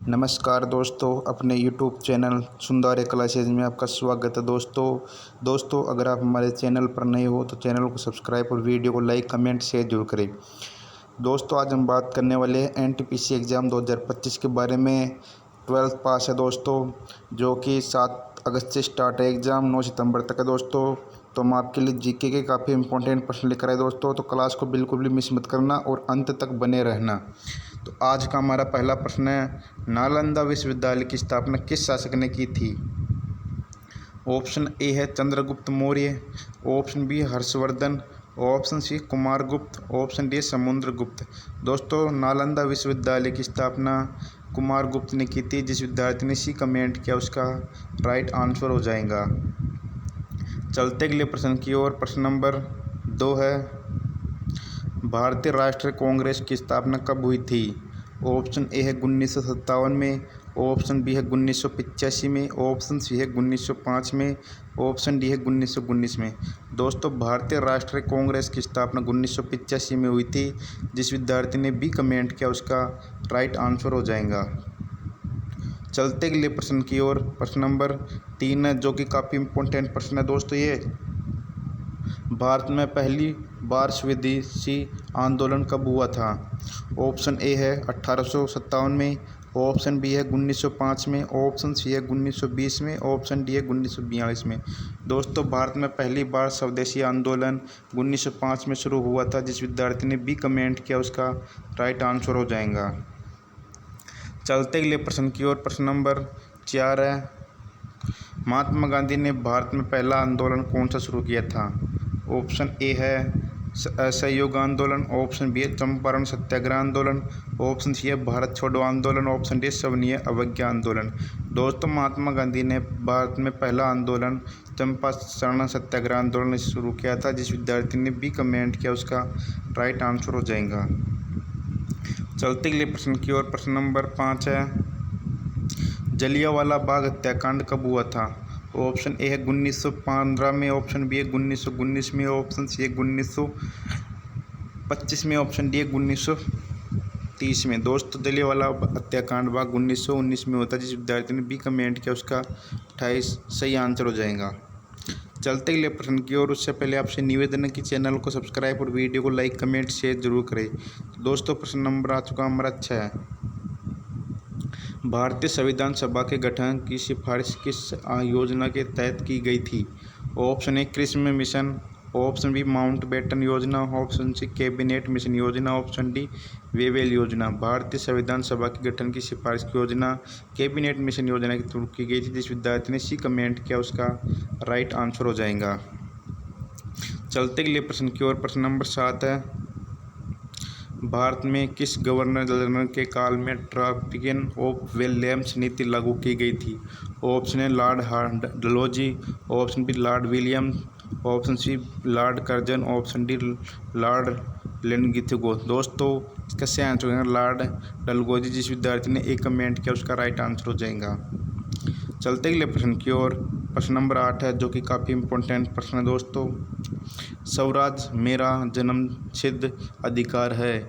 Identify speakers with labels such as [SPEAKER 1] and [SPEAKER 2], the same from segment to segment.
[SPEAKER 1] नमस्कार दोस्तों, अपने यूट्यूब चैनल सुंदर क्लासेज में आपका स्वागत है। दोस्तों अगर आप हमारे चैनल पर नए हो तो चैनल को सब्सक्राइब और वीडियो को लाइक कमेंट शेयर जरूर करें। दोस्तों आज हम बात करने वाले हैं एनटीपीसी एग्ज़ाम 2025 के बारे में। 12th पास है दोस्तों, जो कि 7 अगस्त से स्टार्ट है एग्ज़ाम, 9 सितंबर तक है दोस्तों। तो हम आपके लिए जीके के काफ़ी इंपॉर्टेंट प्रश्न लेकर आए दोस्तों, तो क्लास को बिल्कुल भी मिस मत करना और अंत तक बने रहना। तो आज का हमारा पहला प्रश्न है, नालंदा विश्वविद्यालय की स्थापना किस शासक ने की थी? ऑप्शन ए है Chandragupta Maurya, option B Harshavardhana, option C Kumaragupta, option D Samudragupta. दोस्तों नालंदा विश्वविद्यालय की स्थापना कुमारगुप्त ने की थी। जिस विद्यार्थी ने सी कमेंट किया उसका राइट आंसर हो जाएगा। चलते अगले प्रश्न की ओर। प्रश्न नंबर 2 है, भारतीय राष्ट्रीय कांग्रेस की स्थापना कब हुई थी? ऑप्शन ए है 1957 में, ऑप्शन बी है 1985 में, ऑप्शन सी है 1905 में, ऑप्शन डी है 1919 में। दोस्तों भारतीय राष्ट्रीय कांग्रेस की स्थापना 1985 में हुई थी। जिस विद्यार्थी ने बी कमेंट किया उसका राइट आंसर हो जाएगा। चलते अगले प्रश्न की ओर। प्रश्न नंबर 3 है, जो कि काफ़ी इंपॉर्टेंट प्रश्न है दोस्तों। ये भारत में पहली बार स्वदेशी आंदोलन कब हुआ था? ऑप्शन ए है 1857 में, ऑप्शन बी है 1905 में, ऑप्शन सी है 1920 में, ऑप्शन डी है 1942 में। दोस्तों भारत में पहली बार स्वदेशी आंदोलन 1905 में शुरू हुआ था। जिस विद्यार्थी ने बी कमेंट किया उसका राइट आंसर हो जाएगा। चलते अगले प्रश्न की ओर। प्रश्न नंबर 4 है, महात्मा गांधी ने भारत में पहला आंदोलन कौन सा शुरू किया था? ऑप्शन ए है असहयोग आंदोलन, ऑप्शन बी है चंपारण सत्याग्रह आंदोलन, ऑप्शन सी है भारत छोड़ो आंदोलन, ऑप्शन डी सवनीय अवज्ञा आंदोलन। दोस्तों महात्मा गांधी ने भारत में पहला आंदोलन चंपारण सत्याग्रह आंदोलन शुरू किया था। जिस विद्यार्थी ने बी कमेंट किया उसका राइट आंसर हो जाएगा। चलते अगले प्रश्न की ओर। प्रश्न नंबर 5 है, जलियांवाला बाग हत्याकांड कब हुआ था? ऑप्शन ए है 1915 में, ऑप्शन बी है 1919 में, ऑप्शन सी है 1925 में, ऑप्शन डी है 1930 में। दोस्तों जलियांवाला हत्याकांड बाग 1919 में होता है। जिस विद्यार्थी ने बी कमेंट किया उसका 28 सही आंसर हो जाएगा। चलते अगले प्रश्न की ओर। उससे पहले आपसे निवेदन है कि चैनल को सब्सक्राइब और वीडियो को लाइक कमेंट शेयर जरूर करें। तो दोस्तों प्रश्न नंबर आ चुका हमारा 6 है, भारतीय संविधान सभा के गठन की सिफारिश किस योजना के तहत की गई थी? ऑप्शन ए कृषि मिशन, ऑप्शन बी माउंटबेटन योजना, ऑप्शन सी कैबिनेट मिशन योजना, ऑप्शन डी वेवेल योजना। भारतीय संविधान सभा के गठन की सिफारिश की योजना कैबिनेट मिशन योजना के थ्रू की गई थी। जिस विद्यार्थी ने सी कमेंट किया उसका राइट आंसर हो जाएगा। चलते अगले प्रश्न की ओर। प्रश्न नंबर 7 है, भारत में किस गवर्नर जनरल के काल में ट्रांजिशन ऑफ वेल्स नीति लागू की गई थी? Option A lord Dalhousie, option B lord William, option C lord Curzon, option D lord Linlithgow. दोस्तों इसका सही आंसर है लॉर्ड डलहौजी। जिस विद्यार्थी ने एक कमेंट किया उसका राइट आंसर हो जाएगा। चलते अगले प्रश्न की ओर। प्रश्न नंबर 8 है, जो कि काफ़ी इंपॉर्टेंट प्रश्न है दोस्तों। स्वराज मेरा जन्मसिद्ध अधिकार है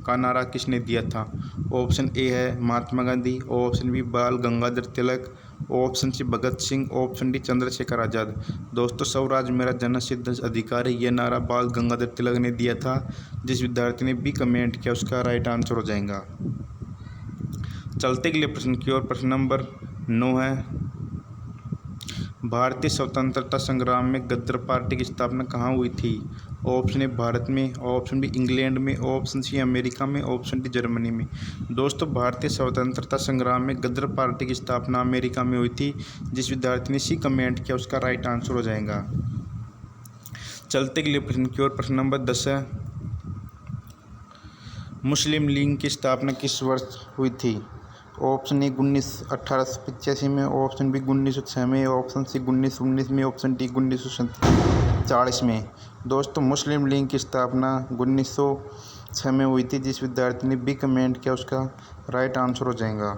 [SPEAKER 1] का नारा किसने दिया था? ऑप्शन ए है महात्मा गांधी, ऑप्शन बी बाल Gangadhar Tilak, option C Bhagat Singh, option D Chandrashekhar Azad. दोस्तों स्वराज मेरा जन्मसिद्ध अधिकार है ये नारा बाल गंगाधर तिलक ने दिया था। जिस विद्यार्थी ने बी कमेंट किया उसका राइट आंसर हो जाएगा। चलते अगले प्रश्न की ओर। प्रश्न नंबर 9 है, भारतीय स्वतंत्रता संग्राम में गदर पार्टी की स्थापना कहाँ हुई थी? ऑप्शन ए भारत में, ऑप्शन बी इंग्लैंड में, ऑप्शन सी अमेरिका में, ऑप्शन डी जर्मनी में। दोस्तों भारतीय स्वतंत्रता संग्राम में गदर पार्टी की स्थापना अमेरिका में हुई थी। जिस विद्यार्थी ने सी कमेंट किया उसका राइट आंसर हो जाएगा। चलते अगले प्रश्न की ओर। प्रश्न नंबर 10 है, मुस्लिम लीग की स्थापना किस वर्ष हुई थी? ऑप्शन ए 1885 में, ऑप्शन बी 1906 में, ऑप्शन सी 1919 में, ऑप्शन डी 1940 में। दोस्तों मुस्लिम लीग की स्थापना 1906 में हुई थी। जिस विद्यार्थी ने बी कमेंट किया उसका राइट आंसर हो जाएगा।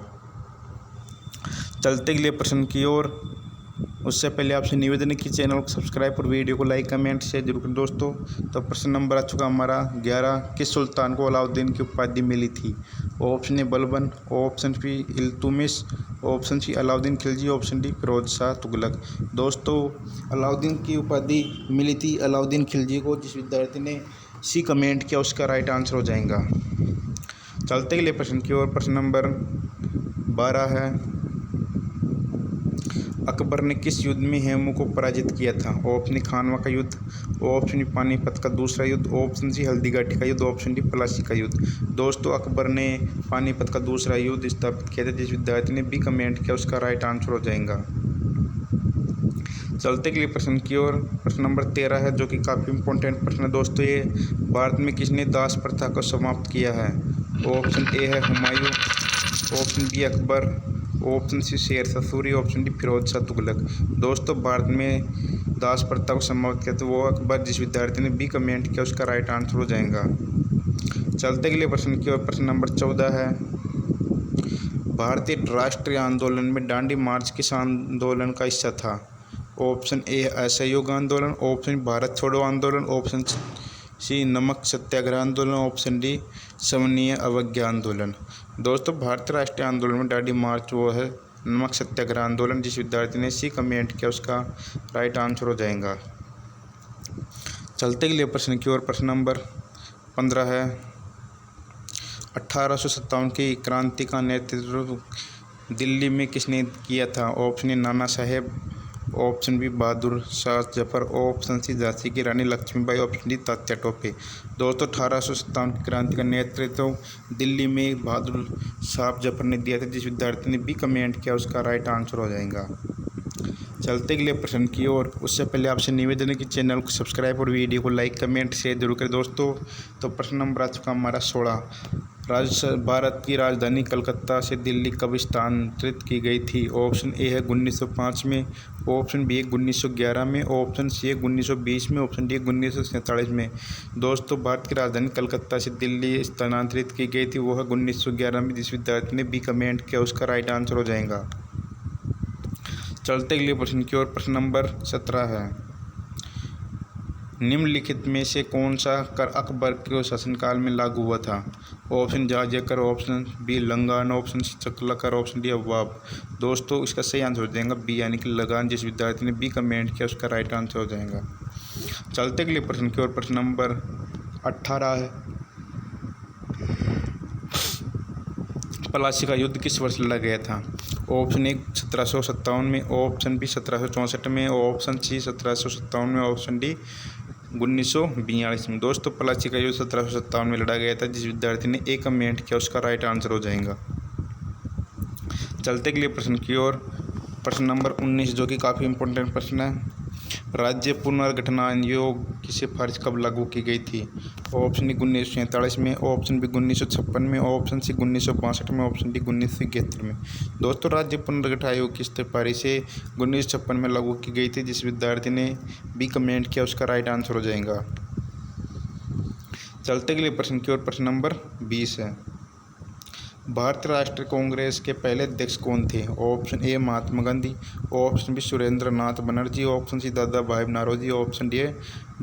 [SPEAKER 1] चलते अगले प्रश्न की ओर। उससे पहले आपसे निवेदन है कि चैनल को सब्सक्राइब और वीडियो को लाइक कमेंट शेयर जरूर करें दोस्तों। तो प्रश्न नंबर आ चुका हमारा 11। किस सुल्तान को अलाउद्दीन की उपाधि मिली थी? Option A Balban, option B Iltutmish, option C Alauddin Khilji, option D Firoz Shah Tughlaq. दोस्तों अलाउद्दीन की उपाधि मिली थी अलाउद्दीन खिलजी को। जिस विद्यार्थी ने सी कमेंट किया उसका राइट आंसर हो जाएगा। चलते अगले प्रश्न की ओर। प्रश्न नंबर 12 है, अकबर ने किस युद्ध में हेमू को पराजित किया था? ऑप्शन ए खानवा का युद्ध, ऑप्शन बी पानीपत का दूसरा युद्ध, ऑप्शन सी हल्दीघाटी का युद्ध, ऑप्शन डी प्लासी का युद्ध। दोस्तों अकबर ने पानीपत का दूसरा युद्ध स्थापित किया था। जिस विद्यार्थी ने बी कमेंट किया उसका राइट आंसर हो जाएगा। चलते के लिए प्रश्न की ओर। प्रश्न नंबर 13 है जो कि काफ़ी इंपॉर्टेंट प्रश्न है दोस्तों। ये भारत में किसने दास प्रथा को समाप्त किया है? ऑप्शन ए है Humayun, option B Akbar, option C Sher Shah Suri, option D Firoz Shah Tughlaq. दोस्तों भारत में दास प्रथा को समाप्त किया तो वो अकबर। जिस विद्यार्थी ने बी कमेंट किया उसका राइट आंसर हो जाएगा। चलते अगले प्रश्न की ओर। प्रश्न नंबर 14 है, भारतीय राष्ट्रीय आंदोलन में दांडी मार्च किस आंदोलन का हिस्सा था? ऑप्शन ए असहयोग आंदोलन, ऑप्शन भारत छोड़ो आंदोलन, ऑप्शन सी नमक सत्याग्रह आंदोलन, ऑप्शन डी सवनीय अवज्ञा आंदोलन। दोस्तों भारतीय राष्ट्रीय आंदोलन में दांडी मार्च वो है नमक सत्याग्रह आंदोलन। जिस विद्यार्थी ने सी कमेंट किया उसका राइट आंसर हो जाएगा। चलते अगले प्रश्न की ओर। प्रश्न नंबर 15 है, 1857 की क्रांति का नेतृत्व दिल्ली में किसने किया था? Option A Nana Saheb, option B Bahadur Shah Zafar, option C Jhansi की रानी लक्ष्मीबाई, ऑप्शन डी तात्या टोपे। दोस्तों 1857 की क्रांति का नेतृत्व दिल्ली में बहादुर शाह जफर ने दिया था। जिस विद्यार्थी ने बी कमेंट किया उसका राइट आंसर हो जाएगा। चलते अगले प्रश्न की ओर। उससे पहले आपसे निवेदन है कि चैनल को सब्सक्राइब और वीडियो को लाइक कमेंट शेयर जरूर करें दोस्तों। तो प्रश्न नंबर आ चुका हमारा 16। भारत की राजधानी कलकत्ता से दिल्ली कब स्थानांतरित की गई थी? ऑप्शन ए है 1905 में, ऑप्शन बी है 1911 में, ऑप्शन सी है 1920 में, ऑप्शन डी है 1947 में। दोस्तों भारत की राजधानी कलकत्ता से दिल्ली स्थानांतरित की गई थी वो है 1911 में। जिस विद्यार्थी ने बी कमेंट किया उसका राइट आंसर हो जाएगा। चलते अगले प्रश्न की ओर। प्रश्न नंबर 17 है, निम्नलिखित में से कौन सा कर अकबर के शासनकाल में लागू हुआ था? ऑप्शन जाजिया कर, ऑप्शन बी लगान, ऑप्शन सी चकला कर, ऑप्शन डी अवाब। दोस्तों इसका सही आंसर हो जाएगा बी यानी कि लगान। जिस विद्यार्थी ने बी कमेंट किया उसका राइट आंसर हो जाएगा। चलते अगले प्रश्न की ओर। प्रश्न नंबर 18 है, प्लासी का युद्ध किस वर्ष लड़ा गया था? ऑप्शन ए 1757 में, ऑप्शन बी 1764 में, ऑप्शन सी 1757 में, ऑप्शन डी 1942 में। दोस्तों प्लासी का युद्ध 1757 में लड़ा गया था। जिस विद्यार्थी ने ए कमेंट किया उसका राइट आंसर हो जाएगा। चलते अगले प्रश्न की ओर। प्रश्न नंबर 19 जो कि काफ़ी इंपॉर्टेंट प्रश्न है, राज्य पुनर्गठन आयोग की सिफारिश कब लागू की गई थी? ऑप्शन डी 1947 में, ऑप्शन बी 1956 में, ऑप्शन सी 1962 में, ऑप्शन डी 1971 में। दोस्तों राज्य पुनर्गठन आयोग की सिफारिश 1956 में लागू की गई थी। जिस विद्यार्थी ने बी कमेंट किया उसका राइट आंसर हो जाएगा। चलते अगले प्रश्न की ओर। प्रश्न नंबर 20 है, भारतीय राष्ट्रीय कांग्रेस के पहले अध्यक्ष कौन थे? Option A Mahatma Gandhi, option B Surendra Nath Banerjee, option C Dadabhai Naoroji, option D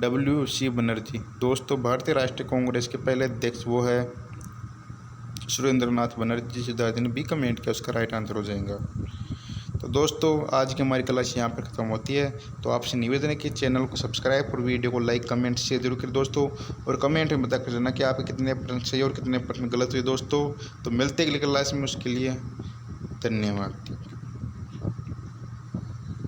[SPEAKER 1] WC Banerjee. दोस्तों भारतीय राष्ट्रीय कांग्रेस के पहले अध्यक्ष वो है सुरेंद्र नाथ बनर्जी। जिस विद्यार्थी ने बी कमेंट किया उसका राइट आंसर हो जाएगा। तो दोस्तों आज की हमारी क्लास यहाँ पर ख़त्म होती है। तो आपसे निवेदन है कि चैनल को सब्सक्राइब और वीडियो को लाइक कमेंट शेयर जरूर करें दोस्तों। और कमेंट में बता कर देना कि आपके कितने प्रश्न सही और कितने प्रश्न गलत हुए दोस्तों। तो मिलते अगली क्लास में, उसके लिए धन्यवाद।